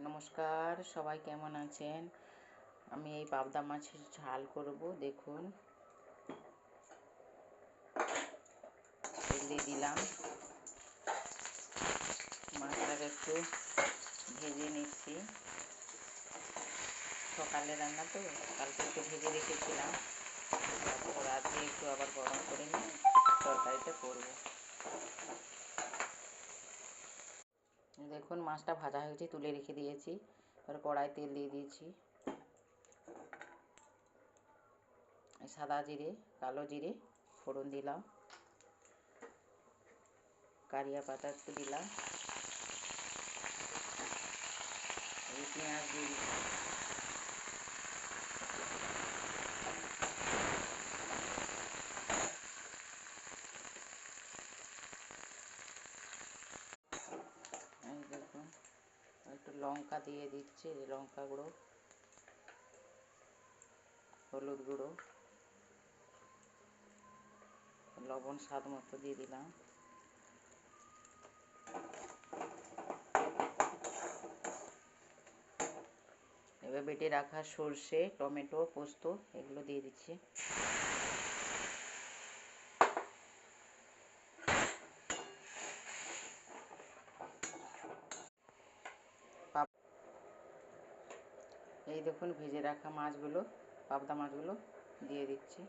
নমস্কার, সবাই কেমন আছেন? আমি এই পাবদা মাছের ঝাল করব। দেখুন, তেল দিয়ে দিলাম, মাছটাকে একটু ভেজে নিচ্ছি। সকালে রান্না তো, কালকে একটু ভেজে রেখেছিলাম, তারপর আজকে একটু আবার গরম করে নিয়ে তরকারিটা করব। দেখুন, মাছটা ভাজা হয়ে গেছে, তুলে রেখে দিয়েছি। এবার কড়াই তেল দিয়ে দিয়েছি, সাদা জিরে, কালো জিরে ফোড়ন দিলাম, কারিয়া পাতা একটু দিলাম, পেঁয়াজ দিয়ে দিলাম, এই দেখুন একটু লঙ্কা দিয়ে দিচ্ছি, লঙ্কা গুঁড়ো, হলুদ গুঁড়ো, লবণ স্বাদ মতো দিয়ে দিলাম। এবার বেটে রাখা সর্ষে, টমেটো, পোস্ত এগুলো দিয়ে দিচ্ছি। এই দেখুন, ভেজে রাখা মাছগুলো, পাবদা মাছগুলো দিয়ে দিচ্ছি।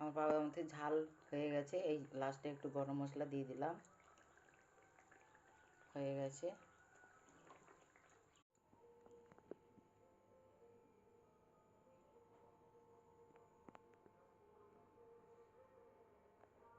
আমার পাবদার মধ্যে ঝাল হয়ে গেছে। এই লাস্টে একটু গরম মশলা দিয়ে দিলাম, হয়ে গেছে।